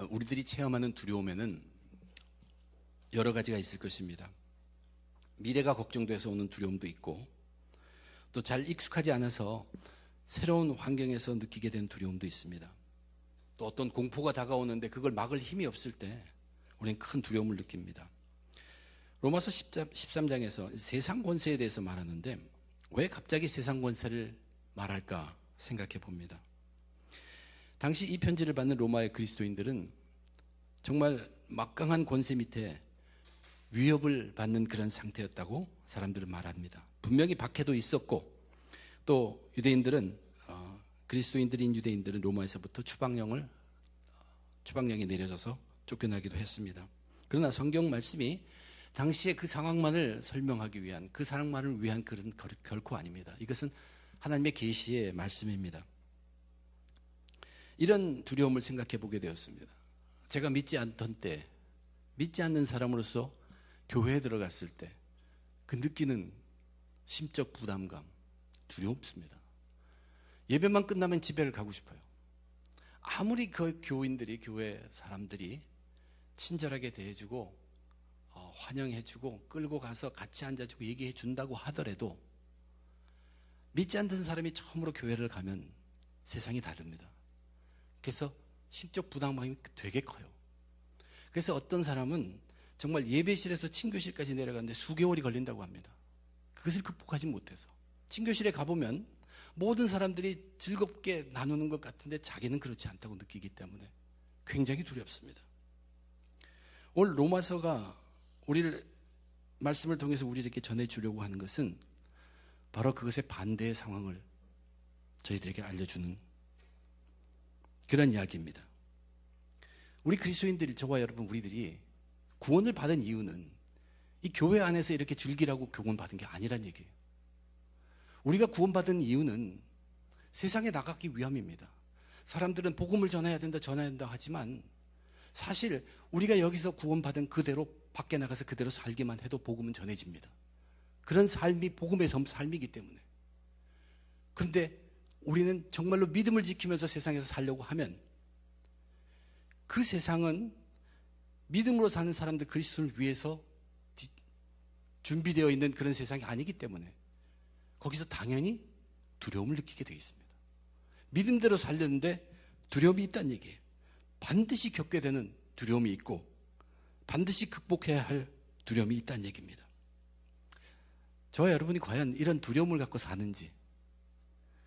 우리들이 체험하는 두려움에는 여러 가지가 있을 것입니다. 미래가 걱정돼서 오는 두려움도 있고, 또 잘 익숙하지 않아서 새로운 환경에서 느끼게 된 두려움도 있습니다. 또 어떤 공포가 다가오는데 그걸 막을 힘이 없을 때 우리는 큰 두려움을 느낍니다. 로마서 13장에서 세상 권세에 대해서 말하는데, 왜 갑자기 세상 권세를 말할까 생각해 봅니다. 당시 이 편지를 받는 로마의 그리스도인들은 정말 막강한 권세 밑에 위협을 받는 그런 상태였다고 사람들은 말합니다. 분명히 박해도 있었고, 또 유대인들은 그리스도인들인 유대인들은 로마에서부터 추방령이 내려져서 쫓겨나기도 했습니다. 그러나 성경 말씀이 당시의 그 상황만을 설명하기 위한, 그 상황만을 위한 그런 결코 아닙니다. 이것은 하나님의 계시의 말씀입니다. 이런 두려움을 생각해 보게 되었습니다. 제가 믿지 않던 때, 믿지 않는 사람으로서 교회에 들어갔을 때 그 느끼는 심적 부담감, 두렵습니다. 예배만 끝나면 집에를 가고 싶어요. 아무리 그 교회 사람들이 친절하게 대해주고 환영해주고 끌고 가서 같이 앉아주고 얘기해 준다고 하더라도 믿지 않는 사람이 처음으로 교회를 가면 세상이 다릅니다. 그래서 심적 부담감이 되게 커요. 그래서 어떤 사람은 정말 예배실에서 친교실까지 내려가는데 수개월이 걸린다고 합니다. 그것을 극복하지 못해서. 친교실에 가보면 모든 사람들이 즐겁게 나누는 것 같은데 자기는 그렇지 않다고 느끼기 때문에 굉장히 두렵습니다. 오늘 로마서가 우리를 말씀을 통해서 우리에게 전해주려고 하는 것은 바로 그것의 반대의 상황을 저희들에게 알려주는 그런 이야기입니다. 우리 그리스도인들, 저와 여러분, 우리들이 구원을 받은 이유는 이 교회 안에서 이렇게 즐기라고 구원받은 게 아니란 얘기예요. 우리가 구원받은 이유는 세상에 나가기 위함입니다. 사람들은 복음을 전해야 된다 하지만 사실 우리가 여기서 구원받은 그대로 밖에 나가서 그대로 살기만 해도 복음은 전해집니다. 그런 삶이 복음의 삶이기 때문에. 그런데 우리는 정말로 믿음을 지키면서 세상에서 살려고 하면 그 세상은 믿음으로 사는 사람들, 그리스도를 위해서 준비되어 있는 그런 세상이 아니기 때문에 거기서 당연히 두려움을 느끼게 되어 있습니다. 믿음대로 살렸는데 두려움이 있다는 얘기예요. 반드시 겪게 되는 두려움이 있고 반드시 극복해야 할 두려움이 있다는 얘기입니다. 저와 여러분이 과연 이런 두려움을 갖고 사는지,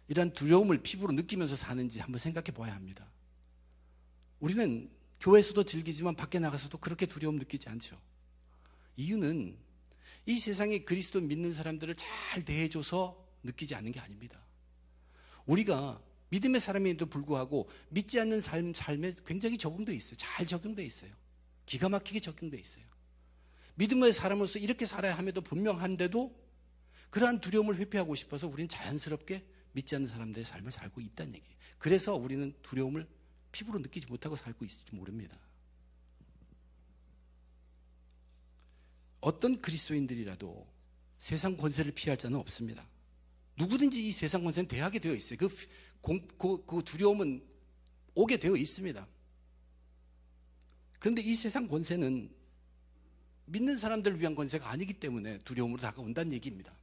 이런 두려움을 피부로 느끼면서 사는지 한번 생각해 봐야 합니다. 우리는 교회에서도 즐기지만 밖에 나가서도 그렇게 두려움 느끼지 않죠. 이유는 이 세상에 그리스도 믿는 사람들을 잘 대해줘서 느끼지 않는 게 아닙니다. 우리가 믿음의 사람임에도 불구하고 믿지 않는 삶에 굉장히 적용되어 있어요. 잘 적용되어 있어요. 기가 막히게 적용되어 있어요. 믿음의 사람으로서 이렇게 살아야 함에도 분명한데도 그러한 두려움을 회피하고 싶어서 우리는 자연스럽게 믿지 않는 사람들의 삶을 살고 있다는 얘기예요. 그래서 우리는 두려움을 피부로 느끼지 못하고 살고 있을지 모릅니다. 어떤 그리스도인들이라도 세상 권세를 피할 자는 없습니다. 누구든지 이 세상 권세는 대하게 되어 있어요. 그 두려움은 오게 되어 있습니다. 그런데 이 세상 권세는 믿는 사람들을 위한 권세가 아니기 때문에 두려움으로 다가온다는 얘기입니다.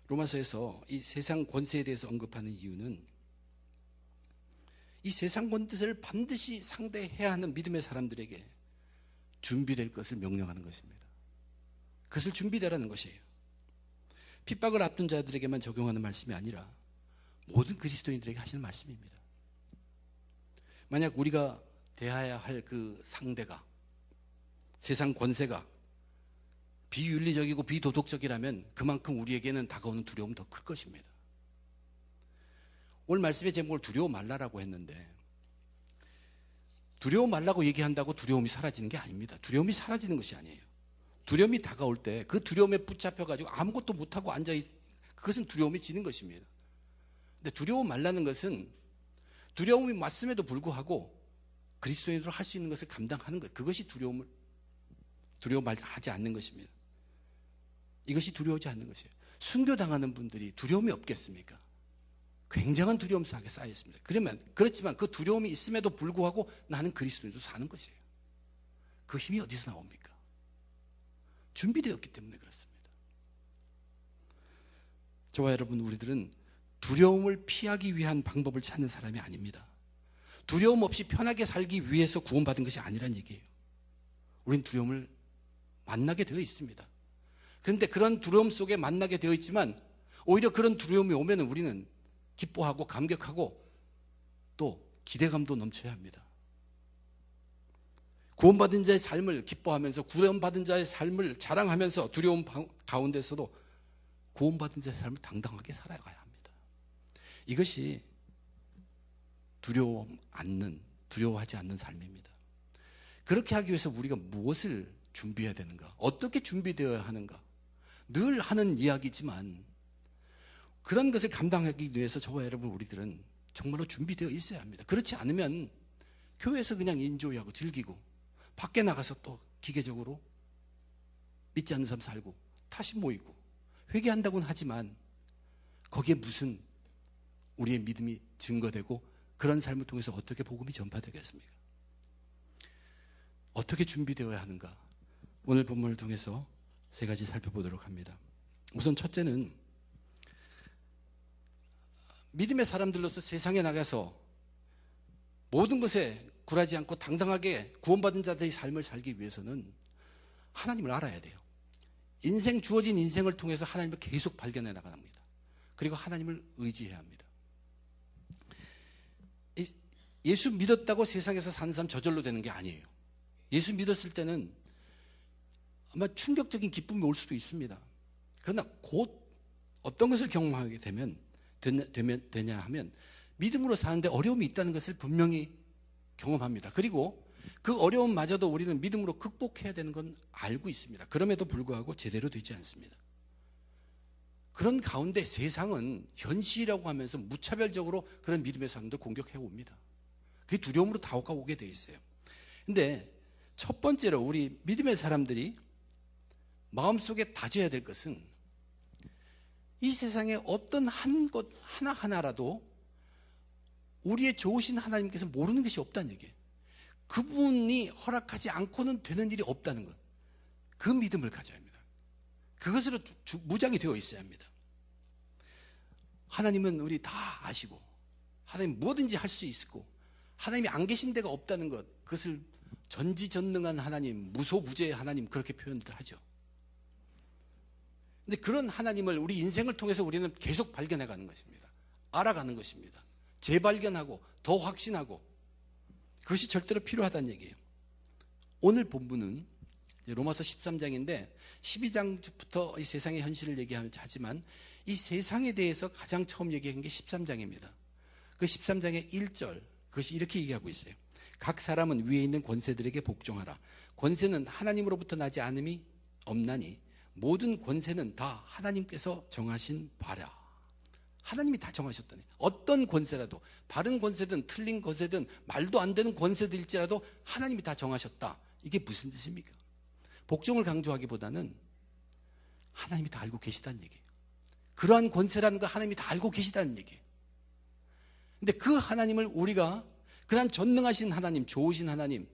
로마서에서 이 세상 권세에 대해서 언급하는 이유는 이 세상 권세를 반드시 상대해야 하는 믿음의 사람들에게 준비될 것을 명령하는 것입니다. 그것을 준비되라는 것이에요. 핍박을 앞둔 자들에게만 적용하는 말씀이 아니라 모든 그리스도인들에게 하시는 말씀입니다. 만약 우리가 대해야 할 그 상대가, 세상 권세가 비윤리적이고 비도덕적이라면 그만큼 우리에게는 다가오는 두려움은 더 클 것입니다. 오늘 말씀의 제목을 두려워 말라라고 했는데, 두려워 말라고 얘기한다고 두려움이 사라지는 게 아닙니다. 두려움이 사라지는 것이 아니에요. 두려움이 다가올 때 그 두려움에 붙잡혀가지고 아무것도 못하고 그것은 두려움이 지는 것입니다. 근데 두려워 말라는 것은 두려움이 왔음에도 불구하고 그리스도인으로 할 수 있는 것을 감당하는 것, 그것이 두려워 말하지 않는 것입니다. 이것이 두려워하지 않는 것이에요. 순교당하는 분들이 두려움이 없겠습니까? 굉장한 두려움 속에 쌓여 있습니다. 그렇지만 그 두려움이 있음에도 불구하고 나는 그리스도인으로 사는 것이에요. 그 힘이 어디서 나옵니까? 준비되었기 때문에 그렇습니다. 저와 여러분, 우리들은 두려움을 피하기 위한 방법을 찾는 사람이 아닙니다. 두려움 없이 편하게 살기 위해서 구원받은 것이 아니란 얘기예요. 우린 두려움을 만나게 되어 있습니다. 그런데 그런 두려움 속에 만나게 되어 있지만 오히려 그런 두려움이 오면 우리는 기뻐하고 감격하고 또 기대감도 넘쳐야 합니다. 구원받은 자의 삶을 기뻐하면서 구원받은 자의 삶을 자랑하면서 두려움 가운데서도 구원받은 자의 삶을 당당하게 살아가야 합니다. 이것이 두려워하지 않는 삶입니다. 그렇게 하기 위해서 우리가 무엇을 준비해야 되는가? 어떻게 준비되어야 하는가? 늘 하는 이야기지만 그런 것을 감당하기 위해서 저와 여러분 우리들은 정말로 준비되어 있어야 합니다. 그렇지 않으면 교회에서 그냥 인조이하고 즐기고 밖에 나가서 또 기계적으로 믿지 않는 사람 살고 다시 모이고 회개한다고는 하지만 거기에 무슨 우리의 믿음이 증거되고 그런 삶을 통해서 어떻게 복음이 전파되겠습니까? 어떻게 준비되어야 하는가? 오늘 본문을 통해서 세 가지 살펴보도록 합니다. 우선 첫째는 믿음의 사람들로서 세상에 나가서 모든 것에 굴하지 않고 당당하게 구원받은 자들의 삶을 살기 위해서는 하나님을 알아야 돼요. 주어진 인생을 통해서 하나님을 계속 발견해 나가야 합니다. 그리고 하나님을 의지해야 합니다. 예수 믿었다고 세상에서 사는 사람 저절로 되는 게 아니에요. 예수 믿었을 때는 아마 충격적인 기쁨이 올 수도 있습니다. 그러나 곧 어떤 것을 경험하게 되냐 하면 믿음으로 사는데 어려움이 있다는 것을 분명히 경험합니다. 그리고 그 어려움마저도 우리는 믿음으로 극복해야 되는 건 알고 있습니다. 그럼에도 불구하고 제대로 되지 않습니다. 그런 가운데 세상은 현실이라고 하면서 무차별적으로 그런 믿음의 사람들 공격해 옵니다. 그게 두려움으로 다가오게 돼 있어요. 근데 첫 번째로 우리 믿음의 사람들이 마음속에 다져야 될 것은 이 세상에 어떤 한 것 하나하나라도 우리의 좋으신 하나님께서 모르는 것이 없다는 얘기예요. 그분이 허락하지 않고는 되는 일이 없다는 것. 그 믿음을 가져야 합니다. 그것으로 무장이 되어 있어야 합니다. 하나님은 우리 다 아시고 하나님 뭐든지 할 수 있고 하나님이 안 계신 데가 없다는 것, 그것을 전지전능한 하나님, 무소부재의 하나님, 그렇게 표현들 하죠. 근데 그런 하나님을 우리 인생을 통해서 우리는 계속 발견해가는 것입니다. 알아가는 것입니다. 재발견하고 더 확신하고, 그것이 절대로 필요하다는 얘기예요. 오늘 본문은 로마서 13장인데 12장부터 이 세상의 현실을 얘기하지만 이 세상에 대해서 가장 처음 얘기한 게 13장입니다. 그 13장의 1절, 그것이 이렇게 얘기하고 있어요. 각 사람은 위에 있는 권세들에게 복종하라. 권세는 하나님으로부터 나지 않음이 없나니 모든 권세는 다 하나님께서 정하신 바라. 하나님이 다 정하셨다니. 어떤 권세라도, 바른 권세든 틀린 권세든 말도 안 되는 권세들일지라도 하나님이 다 정하셨다. 이게 무슨 뜻입니까? 복종을 강조하기보다는 하나님이 다 알고 계시다는 얘기예요. 그러한 권세라는 거 하나님이 다 알고 계시다는 얘기예요. 근데 그 하나님을 우리가 그러한 전능하신 하나님, 좋으신 하나님,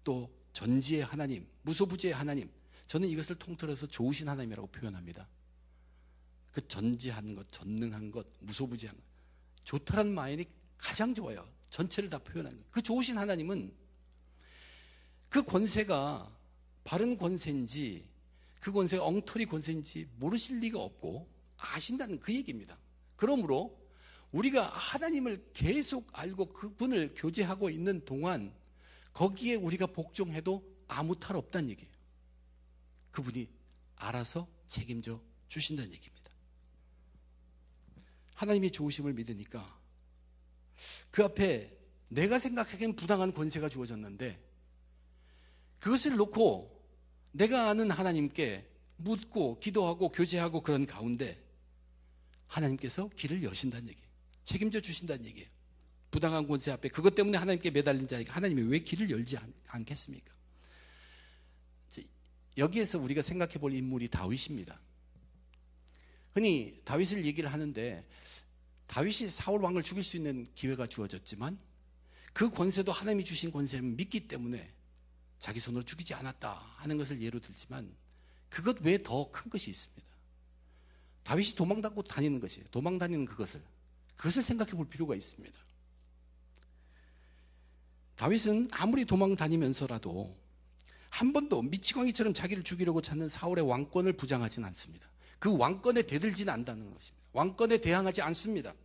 또 전지의 하나님, 무소부재의 하나님, 저는 이것을 통틀어서 좋으신 하나님이라고 표현합니다. 그 전지한 것, 전능한 것, 무소부재한 것, 좋다라는 말이 가장 좋아요. 전체를 다 표현하는 것. 그 좋으신 하나님은 그 권세가 바른 권세인지 그 권세가 엉터리 권세인지 모르실 리가 없고 아신다는 그 얘기입니다. 그러므로 우리가 하나님을 계속 알고 그분을 교제하고 있는 동안 거기에 우리가 복종해도 아무 탈 없다는 얘기예요. 그분이 알아서 책임져 주신다는 얘기입니다. 하나님의 좋으심을 믿으니까 그 앞에 내가 생각하기엔 부당한 권세가 주어졌는데 그것을 놓고 내가 아는 하나님께 묻고 기도하고 교제하고 그런 가운데 하나님께서 길을 여신다는 얘기예요. 책임져 주신다는 얘기예요. 부당한 권세 앞에 그것 때문에 하나님께 매달린 자에게 하나님이 왜 길을 열지 않겠습니까? 여기에서 우리가 생각해 볼 인물이 다윗입니다. 흔히 다윗을 얘기를 하는데 다윗이 사울 왕을 죽일 수 있는 기회가 주어졌지만 그 권세도 하나님이 주신 권세를 믿기 때문에 자기 손으로 죽이지 않았다 하는 것을 예로 들지만 그것 외에 더 큰 것이 있습니다. 다윗이 도망다니고 다니는 것이에요. 도망다니는 그것을 생각해 볼 필요가 있습니다. 다윗은 아무리 도망다니면서라도 한 번도 미치광이처럼 자기를 죽이려고 찾는 사울의 왕권을 부정하지는 않습니다. 그 왕권에 대들지는 않는다는 것입니다. 왕권에 대항하지 않습니다.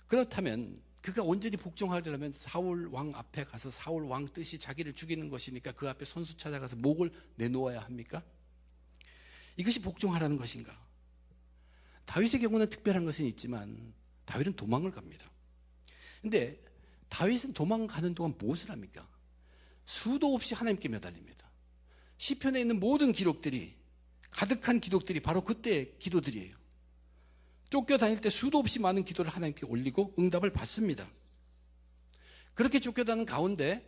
그렇다면 그가 온전히 복종하려면 사울 왕 앞에 가서 사울 왕 뜻이 자기를 죽이는 것이니까 그 앞에 손수 찾아가서 목을 내놓아야 합니까? 이것이 복종하라는 것인가? 다윗의 경우는 특별한 것은 있지만 다윗은 도망을 갑니다. 근데 다윗은 도망가는 동안 무엇을 합니까? 수도 없이 하나님께 매달립니다. 시편에 있는 모든 기록들이, 가득한 기록들이 바로 그때의 기도들이에요. 쫓겨다닐 때 수도 없이 많은 기도를 하나님께 올리고 응답을 받습니다. 그렇게 쫓겨다니는 가운데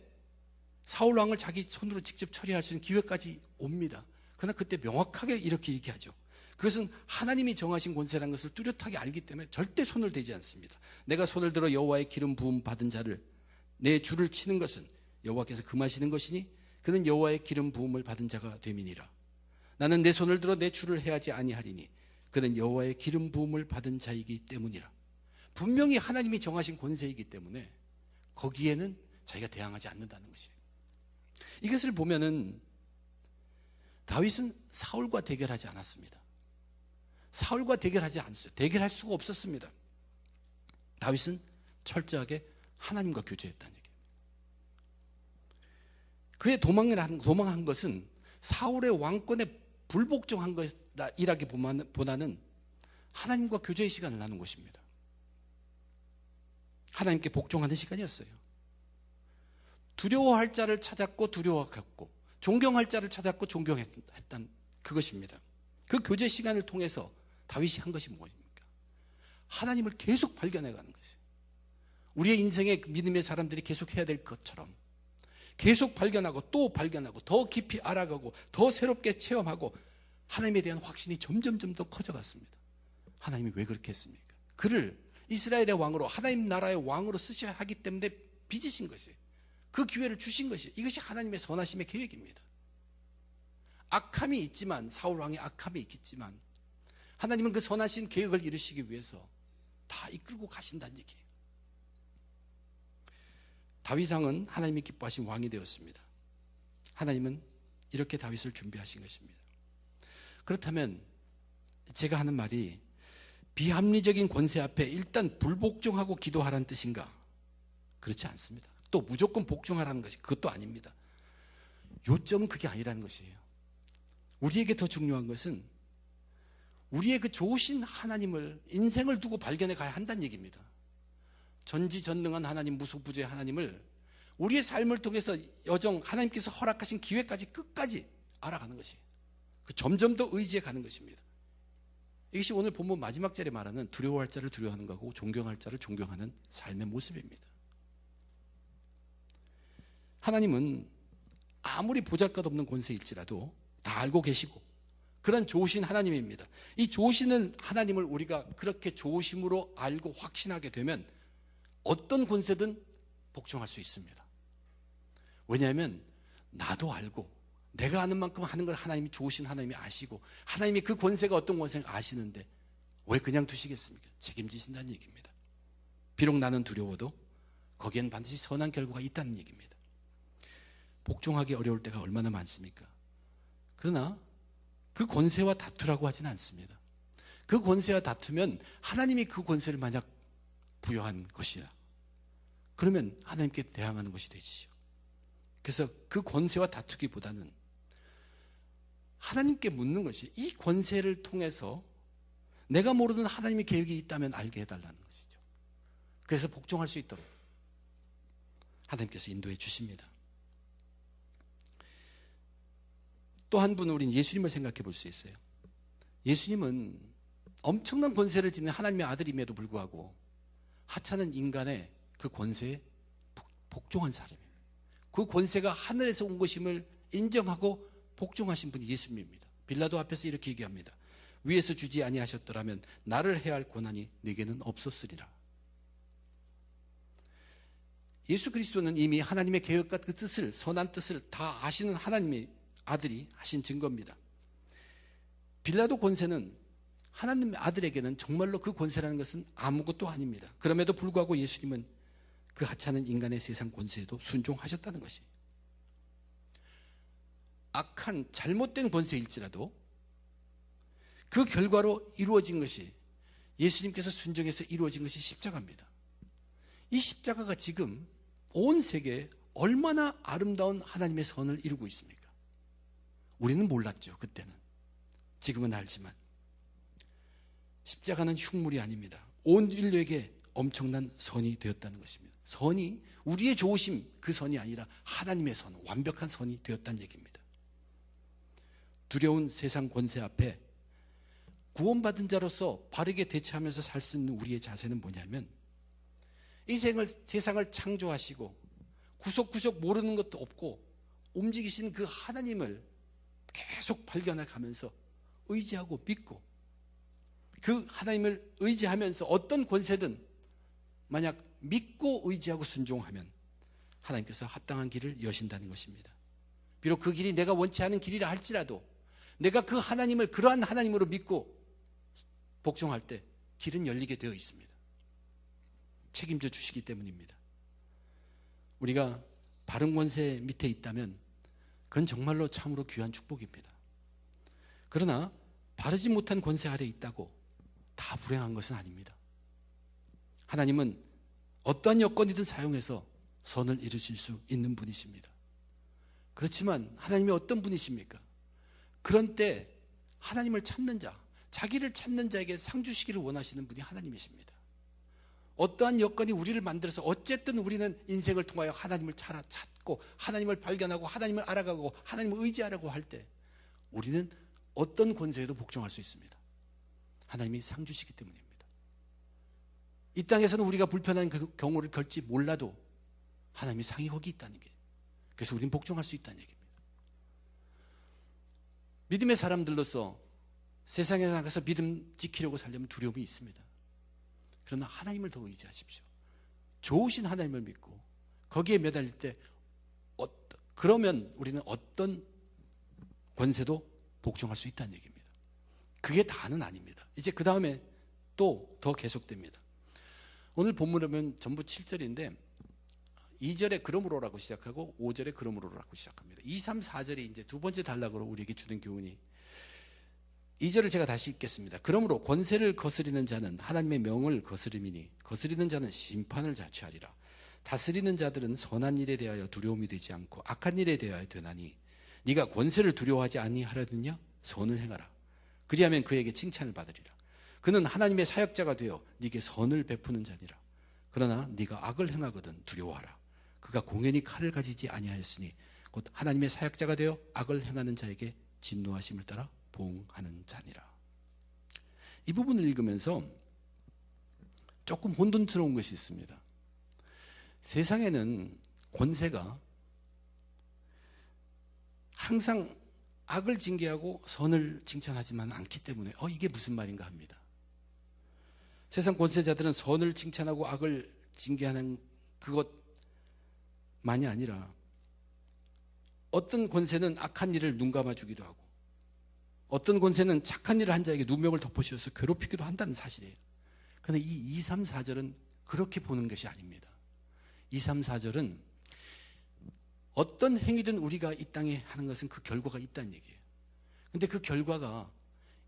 사울 왕을 자기 손으로 직접 처리할 수 있는 기회까지 옵니다. 그러나 그때 명확하게 이렇게 얘기하죠. 그것은 하나님이 정하신 권세라는 것을 뚜렷하게 알기 때문에 절대 손을 대지 않습니다. 내가 손을 들어 여호와의 기름 부음 받은 자를 내 줄을 치는 것은 여호와께서 금하시는 것이니 그는 여호와의 기름 부음을 받은 자가 됨이니라. 나는 내 손을 들어 내 줄을 해하지 아니하리니 그는 여호와의 기름 부음을 받은 자이기 때문이라. 분명히 하나님이 정하신 권세이기 때문에 거기에는 자기가 대항하지 않는다는 것이에요. 이것을 보면은 다윗은 사울과 대결하지 않았습니다. 사울과 대결하지 않았어요. 대결할 수가 없었습니다. 다윗은 철저하게 하나님과 교제했다는 얘기예요. 그의 도망한 것은 사울의 왕권에 불복종한 것이라기보다는 하나님과 교제의 시간을 나눈 것입니다. 하나님께 복종하는 시간이었어요. 두려워할 자를 찾았고 두려워했고, 존경할 자를 찾았고 존경했던 그것입니다. 그 교제 시간을 통해서 다윗이 한 것이 무엇입니까? 하나님을 계속 발견해가는 것이에요. 우리의 인생의 믿음의 사람들이 계속 해야 될 것처럼 계속 발견하고 또 발견하고 더 깊이 알아가고 더 새롭게 체험하고 하나님에 대한 확신이 점점 더 커져갔습니다. 하나님이 왜 그렇게 했습니까? 그를 이스라엘의 왕으로, 하나님 나라의 왕으로 쓰셔야 하기 때문에 빚으신 것이에요. 그 기회를 주신 것이에요. 이것이 하나님의 선하심의 계획입니다. 악함이 있지만, 사울 왕의 악함이 있겠지만 하나님은 그 선하신 계획을 이루시기 위해서 다 이끌고 가신다는 얘기예요. 다윗 왕은 하나님이 기뻐하신 왕이 되었습니다. 하나님은 이렇게 다윗을 준비하신 것입니다. 그렇다면 제가 하는 말이 비합리적인 권세 앞에 일단 불복종하고 기도하라는 뜻인가? 그렇지 않습니다. 또 무조건 복종하라는 것이 그것도 아닙니다. 요점은 그게 아니라는 것이에요. 우리에게 더 중요한 것은 우리의 그 좋으신 하나님을, 인생을 두고 발견해 가야 한다는 얘기입니다. 전지전능한 하나님, 무소부재의 하나님을 우리의 삶을 통해서 여정 하나님께서 허락하신 기회까지 끝까지 알아가는 것이에요. 그 점점 더 의지해 가는 것입니다. 이것이 오늘 본문 마지막 절에 말하는 두려워할 자를 두려워하는 것이고 존경할 자를 존경하는 삶의 모습입니다. 하나님은 아무리 보잘것없는 권세일지라도 다 알고 계시고 그런 좋으신 하나님입니다. 이 좋으신 하나님을 우리가 그렇게 좋으심으로 알고 확신하게 되면 어떤 권세든 복종할 수 있습니다. 왜냐하면 나도 알고 내가 아는 만큼 하는 걸 하나님이 좋으신 하나님이 아시고 하나님이 그 권세가 어떤 권세인가 아시는데 왜 그냥 두시겠습니까? 책임지신다는 얘기입니다. 비록 나는 두려워도 거기엔 반드시 선한 결과가 있다는 얘기입니다. 복종하기 어려울 때가 얼마나 많습니까? 그러나 그 권세와 다투라고 하지는 않습니다. 그 권세와 다투면 하나님이 그 권세를 만약 부여한 것이다. 그러면 하나님께 대항하는 것이 되지요. 그래서 그 권세와 다투기보다는 하나님께 묻는 것이 이 권세를 통해서 내가 모르는 하나님의 계획이 있다면 알게 해달라는 것이죠. 그래서 복종할 수 있도록 하나님께서 인도해 주십니다. 또 한 분은 우리는 예수님을 생각해 볼 수 있어요. 예수님은 엄청난 권세를 지닌 하나님의 아들임에도 불구하고 하찮은 인간의 그 권세에 복종한 사람입니다. 그 권세가 하늘에서 온 것임을 인정하고 복종하신 분이 예수님입니다. 빌라도 앞에서 이렇게 얘기합니다. 위에서 주지 아니하셨더라면 나를 해야 할 권한이 내게는 없었으리라. 예수 그리스도는 이미 하나님의 계획과 그 뜻을, 선한 뜻을 다 아시는 하나님의 아들이 하신 증거입니다. 빌라도 권세는 하나님의 아들에게는 정말로 그 권세라는 것은 아무것도 아닙니다. 그럼에도 불구하고 예수님은 그 하찮은 인간의 세상 권세에도 순종하셨다는 것이, 악한 잘못된 권세일지라도 그 결과로 이루어진 것이, 예수님께서 순종해서 이루어진 것이 십자가입니다. 이 십자가가 지금 온 세계에 얼마나 아름다운 하나님의 선을 이루고 있습니까? 우리는 몰랐죠, 그때는. 지금은 알지만 십자가는 흉물이 아닙니다. 온 인류에게 엄청난 선이 되었다는 것입니다. 선이 우리의 좋으심, 그 선이 아니라 하나님의 선, 완벽한 선이 되었다는 얘기입니다. 두려운 세상 권세 앞에 구원받은 자로서 바르게 대처하면서 살 수 있는 우리의 자세는 뭐냐면, 이 세상을 창조하시고 구석구석 모르는 것도 없고 움직이신 그 하나님을 계속 발견해 가면서 의지하고 믿고, 그 하나님을 의지하면서 어떤 권세든 만약 믿고 의지하고 순종하면 하나님께서 합당한 길을 여신다는 것입니다. 비록 그 길이 내가 원치 않은 길이라 할지라도 내가 그 하나님을 그러한 하나님으로 믿고 복종할 때 길은 열리게 되어 있습니다. 책임져 주시기 때문입니다. 우리가 바른 권세 밑에 있다면 그건 정말로 참으로 귀한 축복입니다. 그러나 바르지 못한 권세 아래에 있다고 다 불행한 것은 아닙니다. 하나님은 어떠한 여건이든 사용해서 선을 이루실 수 있는 분이십니다. 그렇지만 하나님이 어떤 분이십니까? 그런 때 하나님을 찾는 자, 자기를 찾는 자에게 상 주시기를 원하시는 분이 하나님이십니다. 어떠한 여건이 우리를 만들어서 어쨌든 우리는 인생을 통하여 하나님을 찾고 하나님을 발견하고 하나님을 알아가고 하나님을 의지하려고 할 때 우리는 어떤 권세에도 복종할 수 있습니다. 하나님이 상 주시기 때문입니다. 이 땅에서는 우리가 불편한 그 경우를 결지 몰라도 하나님이 상이 거기 있다는 게, 그래서 우리는 복종할 수 있다는 얘기입니다. 믿음의 사람들로서 세상에 나가서 믿음 지키려고 살려면 두려움이 있습니다. 그러나 하나님을 더 의지하십시오. 좋으신 하나님을 믿고 거기에 매달릴 때 그러면 우리는 어떤 권세도 복종할 수 있다는 얘기입니다. 그게 다는 아닙니다. 이제 그 다음에 또 더 계속됩니다. 오늘 본문을 보면 전부 7절인데 2절에 그러므로라고 시작하고 5절에 그러므로라고 시작합니다. 2, 3, 4절이 이제 두 번째 단락으로 우리에게 주는 교훈이, 2절을 제가 다시 읽겠습니다. 그러므로 권세를 거스리는 자는 하나님의 명을 거스림이니 거스리는 자는 심판을 자취하리라. 다스리는 자들은 선한 일에 대하여 두려움이 되지 않고 악한 일에 대하여 되나니 네가 권세를 두려워하지 아니하려느냐? 선을 행하라. 그리하면 그에게 칭찬을 받으리라. 그는 하나님의 사역자가 되어 네게 선을 베푸는 자니라. 그러나 네가 악을 행하거든 두려워하라. 그가 공연히 칼을 가지지 아니하였으니 곧 하나님의 사역자가 되어 악을 행하는 자에게 진노하심을 따라 보응하는 자니라. 이 부분을 읽으면서 조금 혼돈스러운 것이 있습니다. 세상에는 권세가 항상 악을 징계하고 선을 칭찬하지만 않기 때문에 이게 무슨 말인가 합니다. 세상 권세자들은 선을 칭찬하고 악을 징계하는 그것만이 아니라 어떤 권세는 악한 일을 눈감아주기도 하고 어떤 권세는 착한 일을 한 자에게 누명을 덮어씌워서 괴롭히기도 한다는 사실이에요. 그런데 이 2, 3, 4절은 그렇게 보는 것이 아닙니다. 2, 3, 4절은 어떤 행위든 우리가 이 땅에 하는 것은 그 결과가 있다는 얘기예요. 그런데 그 결과가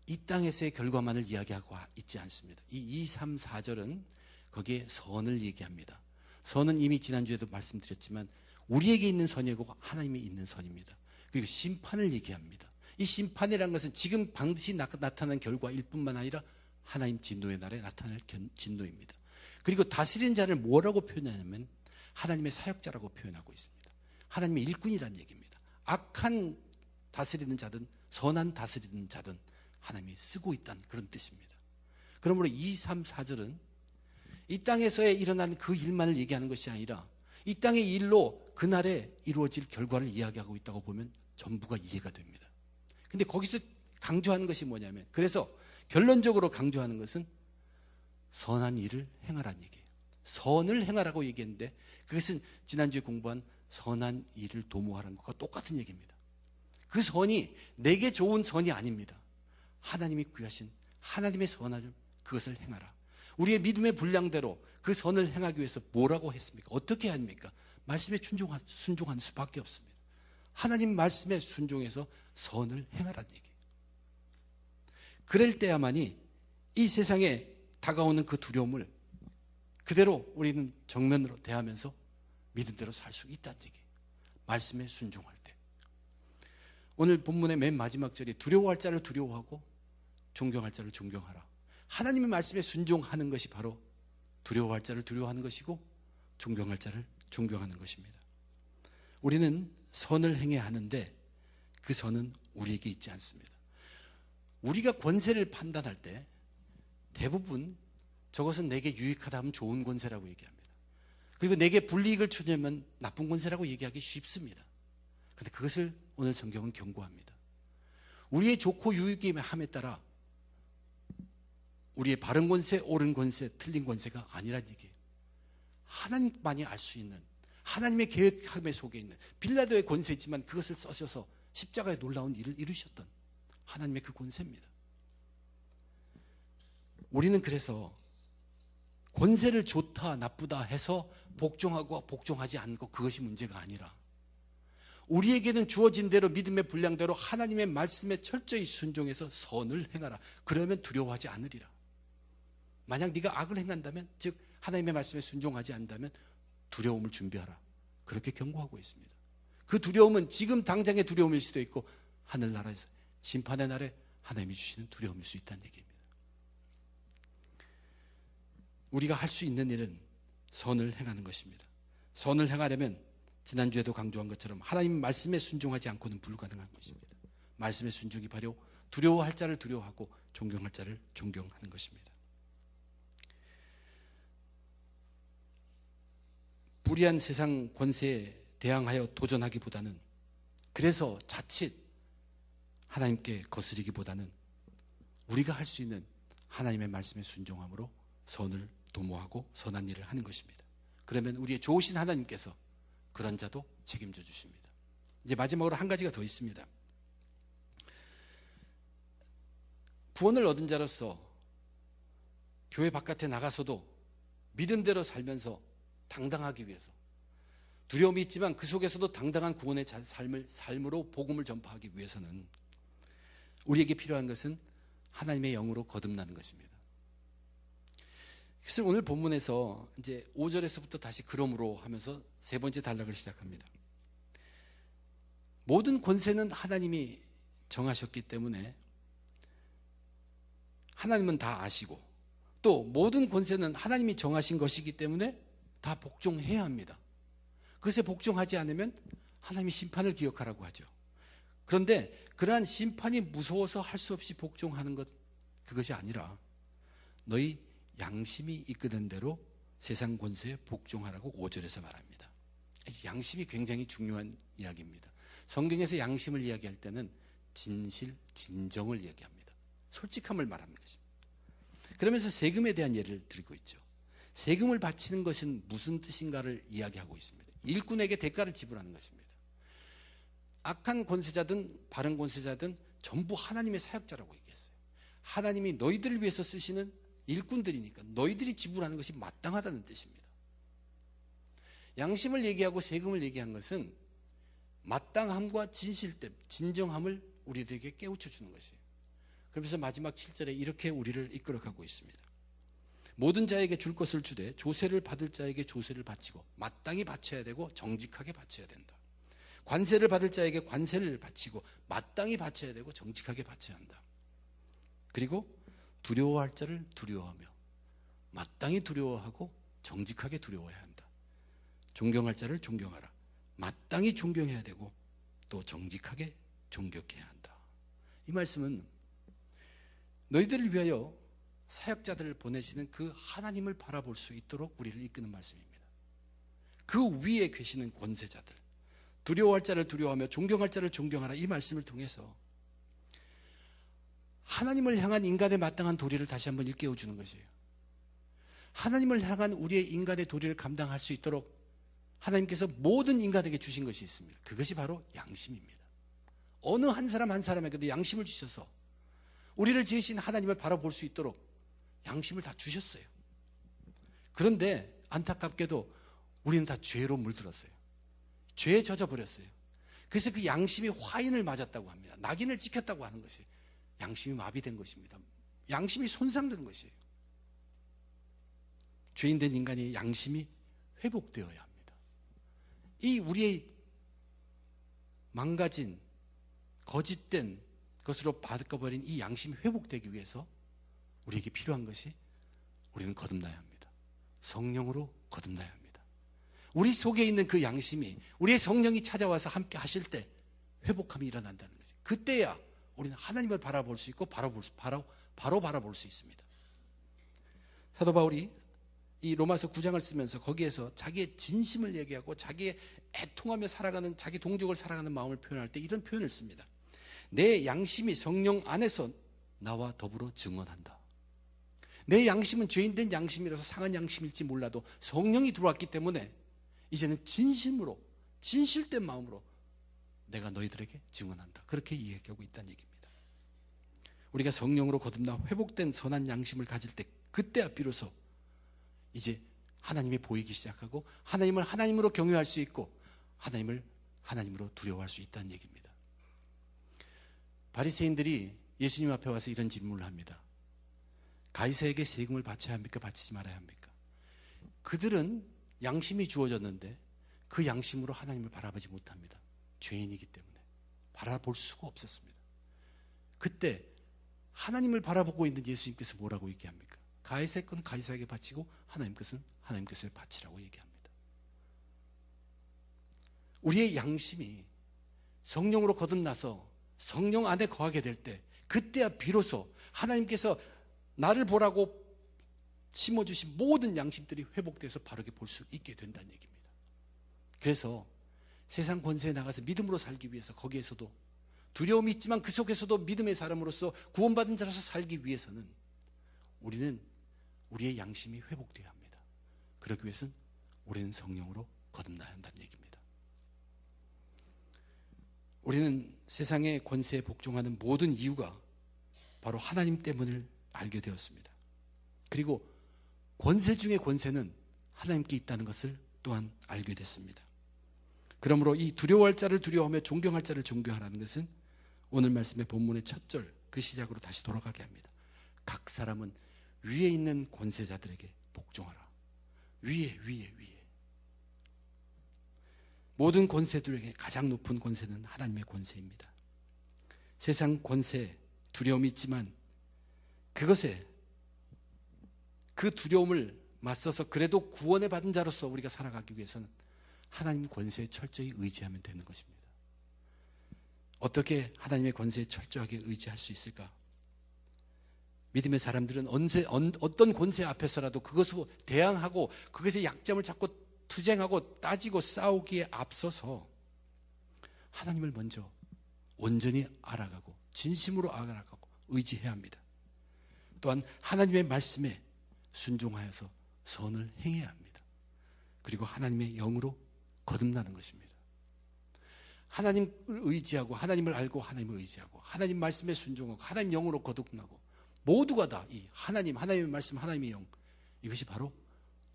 이 땅에서의 결과만을 이야기하고 있지 않습니다. 이 2, 3, 4절은 거기에 선을 얘기합니다. 선은 이미 지난주에도 말씀드렸지만 우리에게 있는 선이고 하나님이 있는 선입니다. 그리고 심판을 얘기합니다. 이 심판이라는 것은 지금 반드시 나타난 결과일 뿐만 아니라 하나님 진노의 날에 나타날 진노입니다. 그리고 다스리는 자를 뭐라고 표현하냐면 하나님의 사역자라고 표현하고 있습니다. 하나님의 일꾼이라는 얘기입니다. 악한 다스리는 자든 선한 다스리는 자든 하나님이 쓰고 있다는 그런 뜻입니다. 그러므로 2, 3, 4절은 이 땅에서의 일어난 그 일만을 얘기하는 것이 아니라 이 땅의 일로 그날에 이루어질 결과를 이야기하고 있다고 보면 전부가 이해가 됩니다. 근데 거기서 강조하는 것이 뭐냐면, 그래서 결론적으로 강조하는 것은 선한 일을 행하라는 얘기예요. 선을 행하라고 얘기했는데 그것은 지난주에 공부한 선한 일을 도모하라는 것과 똑같은 얘기입니다. 그 선이 내게 좋은 선이 아닙니다. 하나님이 귀하신 하나님의 선한 그것을 행하라. 우리의 믿음의 분량대로 그 선을 행하기 위해서 뭐라고 했습니까? 어떻게 해야 합니까? 말씀에 순종하는 수밖에 없습니다. 하나님 말씀에 순종해서 선을 행하라는 얘기예요. 그럴 때야만이 이 세상에 다가오는 그 두려움을 그대로 우리는 정면으로 대하면서 믿음대로 살 수 있다는 얘기예요. 말씀에 순종할 때. 오늘 본문의 맨 마지막 절이 두려워할 자를 두려워하고 존경할 자를 존경하라. 하나님의 말씀에 순종하는 것이 바로 두려워할 자를 두려워하는 것이고 존경할 자를 존경하는 것입니다. 우리는 선을 행해야 하는데 그 선은 우리에게 있지 않습니다. 우리가 권세를 판단할 때 대부분 저것은 내게 유익하다 하면 좋은 권세라고 얘기합니다. 그리고 내게 불이익을 주려면 나쁜 권세라고 얘기하기 쉽습니다. 그런데 그것을 오늘 성경은 경고합니다. 우리의 좋고 유익함에 따라 우리의 바른 권세, 옳은 권세, 틀린 권세가 아니란 얘기예요. 하나님만이 알 수 있는 하나님의 계획함에 속에 있는 빌라도의 권세지만 그것을 써셔서 십자가에 놀라운 일을 이루셨던 하나님의 그 권세입니다. 우리는 그래서 권세를 좋다 나쁘다 해서 복종하고 복종하지 않고 그것이 문제가 아니라 우리에게는 주어진 대로 믿음의 분량대로 하나님의 말씀에 철저히 순종해서 선을 행하라. 그러면 두려워하지 않으리라. 만약 네가 악을 행한다면, 즉 하나님의 말씀에 순종하지 않는다면 두려움을 준비하라. 그렇게 경고하고 있습니다. 그 두려움은 지금 당장의 두려움일 수도 있고 하늘나라에서 심판의 날에 하나님이 주시는 두려움일 수 있다는 얘기입니다. 우리가 할 수 있는 일은 선을 행하는 것입니다. 선을 행하려면 지난주에도 강조한 것처럼 하나님 말씀에 순종하지 않고는 불가능한 것입니다. 말씀의 순종이 바로 두려워할 자를 두려워하고 존경할 자를 존경하는 것입니다. 불의한 세상 권세에 대항하여 도전하기보다는, 그래서 자칫 하나님께 거스르기보다는 우리가 할 수 있는 하나님의 말씀에 순종함으로 선을 도모하고 선한 일을 하는 것입니다. 그러면 우리의 좋으신 하나님께서 그런 자도 책임져 주십니다. 이제 마지막으로 한 가지가 더 있습니다. 구원을 얻은 자로서 교회 바깥에 나가서도 믿음대로 살면서 당당하기 위해서, 두려움이 있지만 그 속에서도 당당한 구원의 삶으로 복음을 전파하기 위해서는 우리에게 필요한 것은 하나님의 영으로 거듭나는 것입니다. 그래서 오늘 본문에서 이제 5절에서부터 다시 그러므로 하면서 세 번째 단락을 시작합니다. 모든 권세는 하나님이 정하셨기 때문에 하나님은 다 아시고, 또 모든 권세는 하나님이 정하신 것이기 때문에 다 복종해야 합니다. 그것에 복종하지 않으면 하나님이 심판을 기억하라고 하죠. 그런데 그러한 심판이 무서워서 할 수 없이 복종하는 것, 그것이 아니라 너희 양심이 이끄는 대로 세상 권세에 복종하라고 5절에서 말합니다. 양심이 굉장히 중요한 이야기입니다. 성경에서 양심을 이야기할 때는 진실, 진정을 이야기합니다. 솔직함을 말하는 것입니다. 그러면서 세금에 대한 예를 들고 있죠. 세금을 바치는 것은 무슨 뜻인가를 이야기하고 있습니다. 일꾼에게 대가를 지불하는 것입니다. 악한 권세자든 바른 권세자든 전부 하나님의 사역자라고 얘기했어요. 하나님이 너희들을 위해서 쓰시는 일꾼들이니까 너희들이 지불하는 것이 마땅하다는 뜻입니다. 양심을 얘기하고 세금을 얘기한 것은 마땅함과 진실됨, 진정함을 우리들에게 깨우쳐 주는 것이에요. 그러면서 마지막 7절에 이렇게 우리를 이끌어가고 있습니다. 모든 자에게 줄 것을 주되 조세를 받을 자에게 조세를 바치고 마땅히 바쳐야 되고 정직하게 바쳐야 된다. 관세를 받을 자에게 관세를 바치고 마땅히 바쳐야 되고 정직하게 바쳐야 한다. 그리고 두려워할 자를 두려워하며 마땅히 두려워하고 정직하게 두려워해야 한다. 존경할 자를 존경하라. 마땅히 존경해야 되고 또 정직하게 존경해야 한다. 이 말씀은 너희들을 위하여 사역자들을 보내시는 그 하나님을 바라볼 수 있도록 우리를 이끄는 말씀입니다. 그 위에 계시는 권세자들, 두려워할 자를 두려워하며 존경할 자를 존경하라, 이 말씀을 통해서 하나님을 향한 인간의 마땅한 도리를 다시 한번 일깨워 주는 것이에요. 하나님을 향한 우리의 인간의 도리를 감당할 수 있도록 하나님께서 모든 인간에게 주신 것이 있습니다. 그것이 바로 양심입니다. 어느 한 사람 한 사람에게도 양심을 주셔서 우리를 지으신 하나님을 바라볼 수 있도록 양심을 다 주셨어요. 그런데 안타깝게도 우리는 다 죄로 물들었어요. 죄에 젖어버렸어요. 그래서 그 양심이 화인을 맞았다고 합니다. 낙인을 찍혔다고 하는 것이 양심이 마비된 것입니다. 양심이 손상된 것이에요. 죄인된 인간의 양심이 회복되어야 합니다. 이 우리의 망가진 거짓된 것으로 바꿔버린 이 양심이 회복되기 위해서 우리에게 필요한 것이 우리는 거듭나야 합니다. 성령으로 거듭나야 합니다. 우리 속에 있는 그 양심이 우리의 성령이 찾아와서 함께 하실 때 회복함이 일어난다는 거죠. 그때야 우리는 하나님을 바라볼 수 있고 바로 바라볼 수 있습니다. 사도 바울이 이 로마서 9장을 쓰면서 거기에서 자기의 진심을 얘기하고 자기의 애통하며 살아가는 자기 동족을 살아가는 마음을 표현할 때 이런 표현을 씁니다. 내 양심이 성령 안에서 나와 더불어 증언한다. 내 양심은 죄인된 양심이라서 상한 양심일지 몰라도 성령이 들어왔기 때문에 이제는 진심으로 진실된 마음으로 내가 너희들에게 증언한다. 그렇게 이야기하고 있다는 얘기입니다. 우리가 성령으로 거듭나 회복된 선한 양심을 가질 때 그때야 비로소 이제 하나님이 보이기 시작하고 하나님을 하나님으로 경외할 수 있고 하나님을 하나님으로 두려워할 수 있다는 얘기입니다. 바리새인들이 예수님 앞에 와서 이런 질문을 합니다. 가이사에게 세금을 바쳐야 합니까? 바치지 말아야 합니까? 그들은 양심이 주어졌는데 그 양심으로 하나님을 바라보지 못합니다. 죄인이기 때문에 바라볼 수가 없었습니다. 그때 하나님을 바라보고 있는 예수님께서 뭐라고 얘기합니까? 가이사의 건 가이사에게 바치고 하나님 것은 하나님 것을 바치라고 얘기합니다. 우리의 양심이 성령으로 거듭나서 성령 안에 거하게 될 때 그때야 비로소 하나님께서 나를 보라고 심어주신 모든 양심들이 회복돼서 바르게 볼 수 있게 된다는 얘기입니다. 그래서 세상 권세에 나가서 믿음으로 살기 위해서 거기에서도 두려움이 있지만 그 속에서도 믿음의 사람으로서 구원받은 자로서 살기 위해서는 우리는 우리의 양심이 회복되어야 합니다. 그러기 위해서는 우리는 성령으로 거듭나야 한다는 얘기입니다. 우리는 세상의 권세에 복종하는 모든 이유가 바로 하나님 때문을 알게 되었습니다. 그리고 권세 중의 권세는 하나님께 있다는 것을 또한 알게 됐습니다. 그러므로 이 두려워할 자를 두려워하며 존경할 자를 존경하라는 것은 오늘 말씀의 본문의 첫 절 그 시작으로 다시 돌아가게 합니다. 각 사람은 위에 있는 권세자들에게 복종하라. 위에. 모든 권세들에게 가장 높은 권세는 하나님의 권세입니다. 세상 권세에 두려움이 있지만 그것에 그 두려움을 맞서서 그래도 구원을 받은 자로서 우리가 살아가기 위해서는 하나님 권세에 철저히 의지하면 되는 것입니다. 어떻게 하나님의 권세에 철저하게 의지할 수 있을까? 믿음의 사람들은 어떤 권세 앞에서라도 그것으로 대항하고 그것의 약점을 찾고 투쟁하고 따지고 싸우기에 앞서서 하나님을 먼저 온전히 알아가고 진심으로 알아가고 의지해야 합니다. 또한 하나님의 말씀에 순종하여서 선을 행해야 합니다. 그리고 하나님의 영으로 거듭나는 것입니다. 하나님을 의지하고 하나님을 알고 하나님을 의지하고 하나님 말씀에 순종하고 하나님 영으로 거듭나고 모두가 다 이 하나님의 말씀, 하나님의 영, 이것이 바로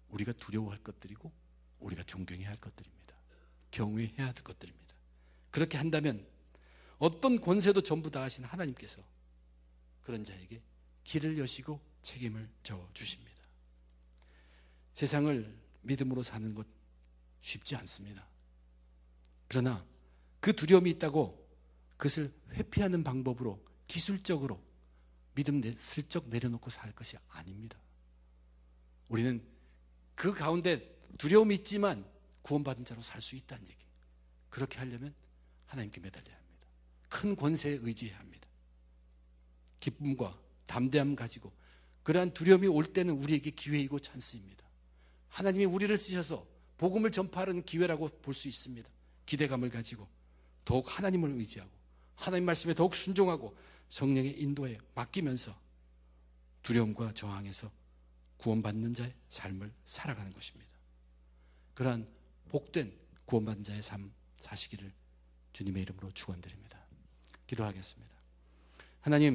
우리가 두려워할 것들이고 우리가 존경해야 할 것들입니다. 경외해야 할 것들입니다. 그렇게 한다면 어떤 권세도 전부 다 하신 하나님께서 그런 자에게 길을 여시고 책임을 져 주십니다. 세상을 믿음으로 사는 것 쉽지 않습니다. 그러나 그 두려움이 있다고 그것을 회피하는 방법으로 기술적으로 믿음 슬쩍 내려놓고 살 것이 아닙니다. 우리는 그 가운데 두려움이 있지만 구원받은 자로 살 수 있다는 얘기. 그렇게 하려면 하나님께 매달려야 합니다. 큰 권세에 의지해야 합니다. 기쁨과 담대함 가지고 그러한 두려움이 올 때는 우리에게 기회이고 찬스입니다. 하나님이 우리를 쓰셔서 복음을 전파하는 기회라고 볼 수 있습니다. 기대감을 가지고 더욱 하나님을 의지하고 하나님 말씀에 더욱 순종하고 성령의 인도에 맡기면서 두려움과 저항에서 구원받는 자의 삶을 살아가는 것입니다. 그러한 복된 구원받는 자의 삶 사시기를 주님의 이름으로 축원드립니다. 기도하겠습니다. 하나님,